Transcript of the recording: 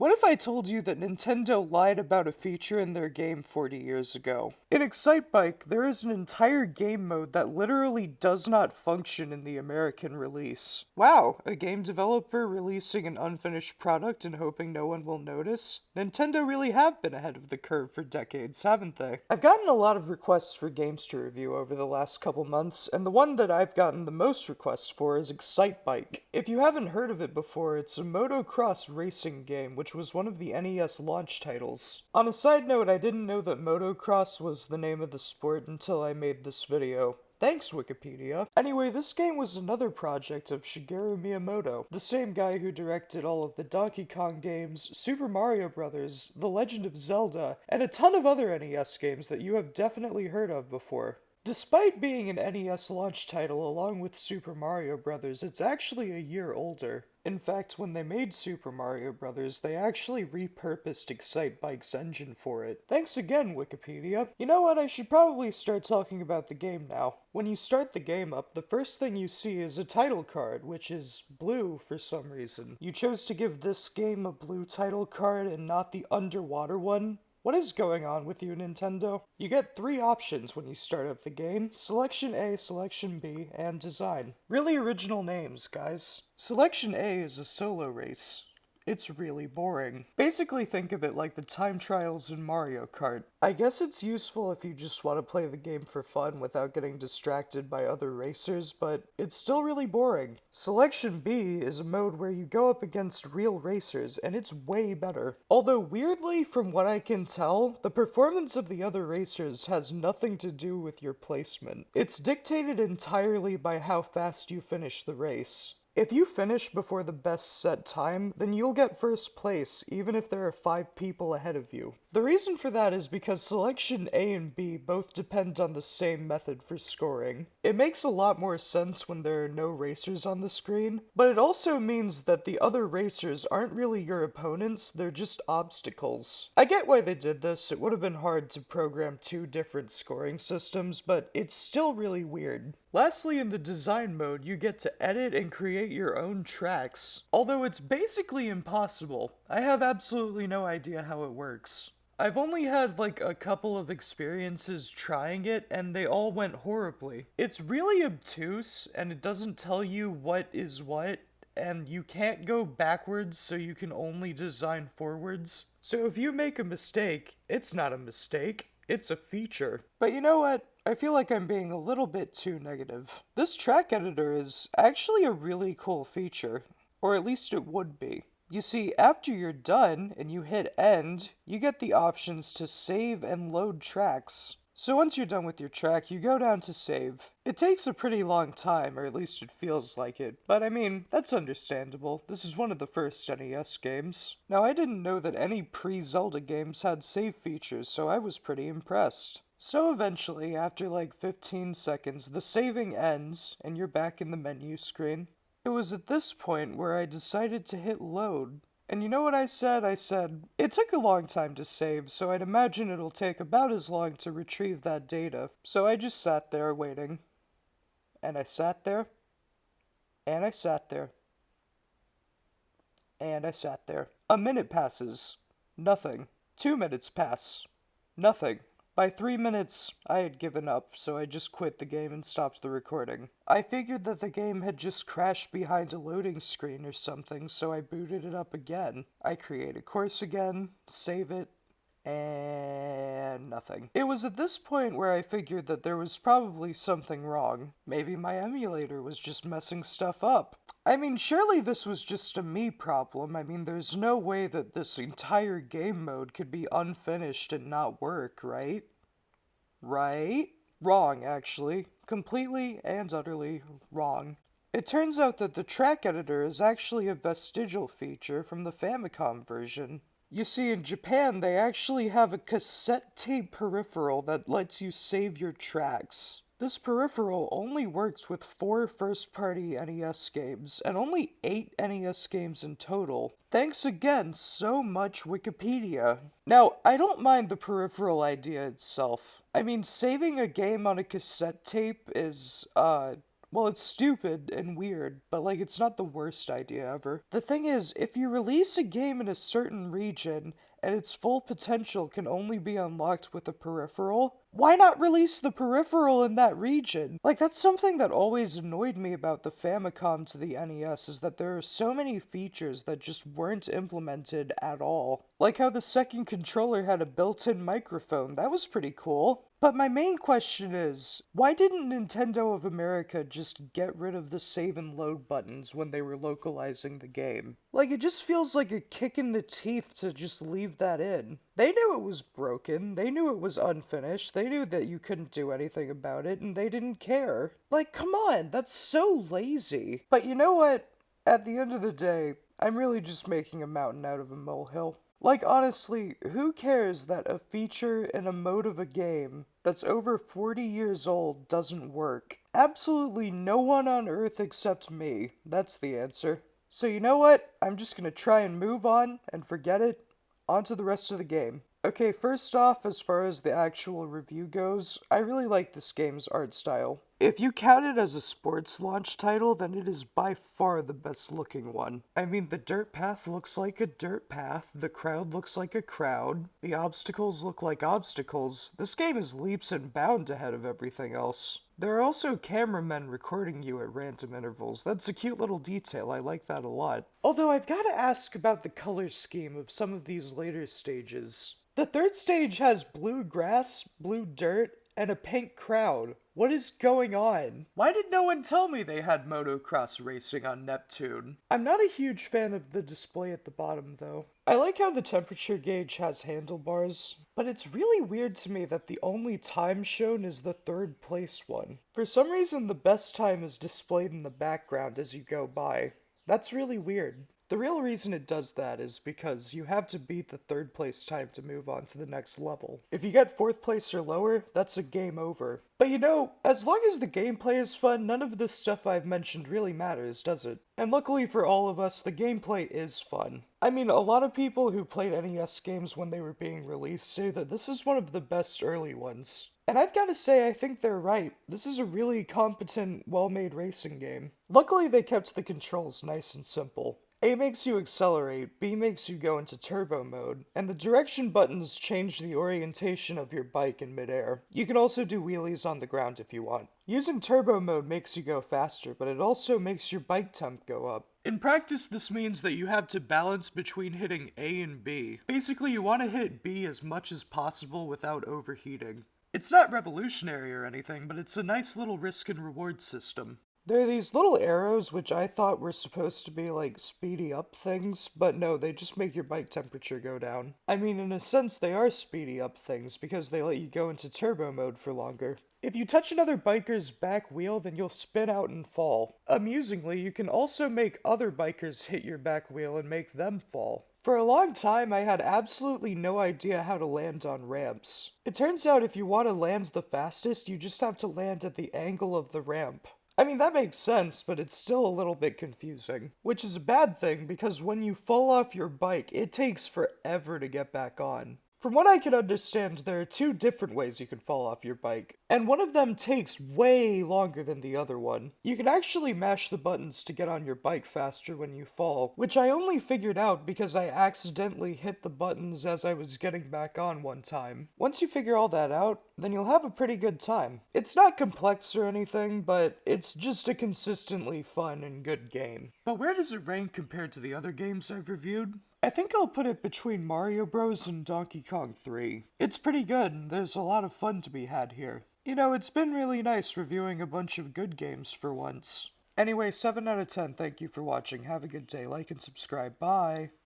What if I told you that Nintendo lied about a feature in their game 40 years ago? In Excitebike, there is an entire game mode that literally does not function in the American release. Wow, a game developer releasing an unfinished product and hoping no one will notice? Nintendo really have been ahead of the curve for decades, haven't they? I've gotten a lot of requests for games to review over the last couple months, and the one that I've gotten the most requests for is Excitebike. If you haven't heard of it before, it's a motocross racing game which was one of the NES launch titles. On a side note, I didn't know that motocross was the name of the sport until I made this video. Thanks, Wikipedia. Anyway, this game was another project of Shigeru Miyamoto, the same guy who directed all of the Donkey Kong games, Super Mario Bros., The Legend of Zelda, and a ton of other NES games that you have definitely heard of before. Despite being an NES launch title along with Super Mario Bros., it's actually a year older. In fact, when they made Super Mario Bros., they actually repurposed Excitebike's engine for it. Thanks again, Wikipedia. You know what, I should probably start talking about the game now. When you start the game up, the first thing you see is a title card, which is blue for some reason. You chose to give this game a blue title card and not the underwater one. What is going on with you, Nintendo? You get 3 options when you start up the game: Selection A, Selection B, and Design. Really original names, guys. Selection A is a solo race. It's really boring. Basically think of it like the time trials in Mario Kart. I guess it's useful if you just want to play the game for fun without getting distracted by other racers, but it's still really boring. Selection B is a mode where you go up against real racers, and it's way better. Although weirdly, from what I can tell, the performance of the other racers has nothing to do with your placement. It's dictated entirely by how fast you finish the race. If you finish before the best set time, then you'll get first place, even if there are 5 people ahead of you. The reason for that is because Selection A and B both depend on the same method for scoring. It makes a lot more sense when there are no racers on the screen, but it also means that the other racers aren't really your opponents, they're just obstacles. I get why they did this. It would have been hard to program 2 different scoring systems, but it's still really weird. Lastly, in the design mode, you get to edit and create your own tracks. Although it's basically impossible. I have absolutely no idea how it works. I've only had like a couple of experiences trying it, and they all went horribly. It's really obtuse, and it doesn't tell you what is what, and you can't go backwards, so you can only design forwards. So if you make a mistake, it's not a mistake, it's a feature. But you know what? I feel like I'm being a little bit too negative. This track editor is actually a really cool feature, or at least it would be. You see, after you're done and you hit end, you get the options to save and load tracks. So once you're done with your track, you go down to save. It takes a pretty long time, or at least it feels like it, but I mean, that's understandable. This is one of the first NES games. Now, I didn't know that any pre-Zelda games had save features, so I was pretty impressed. So eventually, after like 15 seconds, the saving ends, and you're back in the menu screen. It was at this point where I decided to hit load. And you know what I said? I said, it took a long time to save, so I'd imagine it'll take about as long to retrieve that data. So I just sat there waiting. And I sat there. And I sat there. And I sat there. A minute passes. Nothing. 2 minutes pass. Nothing. By 3 minutes, I had given up, so I just quit the game and stopped the recording. I figured that the game had just crashed behind a loading screen or something, so I booted it up again. I create a course again, save it, and nothing. It was at this point where I figured that there was probably something wrong. Maybe my emulator was just messing stuff up. I mean, surely this was just a me problem. I mean, there's no way that this entire game mode could be unfinished and not work, right? Right? Wrong, actually. Completely and utterly wrong. It turns out that the track editor is actually a vestigial feature from the Famicom version. You see, in Japan, they actually have a cassette tape peripheral that lets you save your tracks. This peripheral only works with 4 first-party NES games, and only 8 NES games in total. Thanks again so much, Wikipedia. Now, I don't mind the peripheral idea itself. I mean, saving a game on a cassette tape is, Well, it's stupid and weird, but like it's not the worst idea ever. The thing is, if you release a game in a certain region and its full potential can only be unlocked with a peripheral, why not release the peripheral in that region? Like, that's something that always annoyed me about the Famicom to the NES, is that there are so many features that just weren't implemented at all. Like how the second controller had a built-in microphone, that was pretty cool. But my main question is, why didn't Nintendo of America just get rid of the save and load buttons when they were localizing the game? Like, it just feels like a kick in the teeth to just leave that in. They knew it was broken, they knew it was unfinished, they knew that you couldn't do anything about it, and they didn't care. Like, come on, that's so lazy. But you know what? At the end of the day, I'm really just making a mountain out of a molehill. Like, honestly, who cares that a feature in a mode of a game that's over 40 years old doesn't work? Absolutely no one on Earth except me. That's the answer. So you know what? I'm just gonna try and move on and forget it. On to the rest of the game. Okay, first off, as far as the actual review goes, I really like this game's art style. If you count it as a sports launch title, then it is by far the best looking one. I mean, the dirt path looks like a dirt path, the crowd looks like a crowd, the obstacles look like obstacles. This game is leaps and bounds ahead of everything else. There are also cameramen recording you at random intervals. That's a cute little detail, I like that a lot. Although I've gotta ask about the color scheme of some of these later stages. The third stage has blue grass, blue dirt, and a pink crowd. What is going on? Why did no one tell me they had motocross racing on Neptune? I'm not a huge fan of the display at the bottom, though. I like how the temperature gauge has handlebars, but it's really weird to me that the only time shown is the third place one. For some reason, the best time is displayed in the background as you go by. That's really weird. The real reason it does that is because you have to beat the third place time to move on to the next level. If you get fourth place or lower, that's a game over. But you know, as long as the gameplay is fun, none of this stuff I've mentioned really matters, does it? And luckily for all of us, the gameplay is fun. I mean, a lot of people who played NES games when they were being released say that this is one of the best early ones. And I've got to say, I think they're right. This is a really competent, well-made racing game. Luckily, they kept the controls nice and simple. A makes you accelerate, B makes you go into turbo mode, and the direction buttons change the orientation of your bike in midair. You can also do wheelies on the ground if you want. Using turbo mode makes you go faster, but it also makes your bike temp go up. In practice, this means that you have to balance between hitting A and B. Basically, you want to hit B as much as possible without overheating. It's not revolutionary or anything, but it's a nice little risk and reward system. There are these little arrows which I thought were supposed to be like speedy up things, but no, they just make your bike temperature go down. I mean, in a sense, they are speedy up things because they let you go into turbo mode for longer. If you touch another biker's back wheel, then you'll spin out and fall. Amusingly, you can also make other bikers hit your back wheel and make them fall. For a long time, I had absolutely no idea how to land on ramps. It turns out if you want to land the fastest, you just have to land at the angle of the ramp. I mean, that makes sense, but it's still a little bit confusing. Which is a bad thing, because when you fall off your bike, it takes forever to get back on. From what I can understand, there are two different ways you can fall off your bike, and one of them takes way longer than the other one. You can actually mash the buttons to get on your bike faster when you fall, which I only figured out because I accidentally hit the buttons as I was getting back on one time. Once you figure all that out, then you'll have a pretty good time. It's not complex or anything, but it's just a consistently fun and good game. But where does it rank compared to the other games I've reviewed? I think I'll put it between Mario Bros. And Donkey Kong 3. It's pretty good, and there's a lot of fun to be had here. You know, it's been really nice reviewing a bunch of good games for once. Anyway, 7 out of 10, thank you for watching. Have a good day, like and subscribe, bye!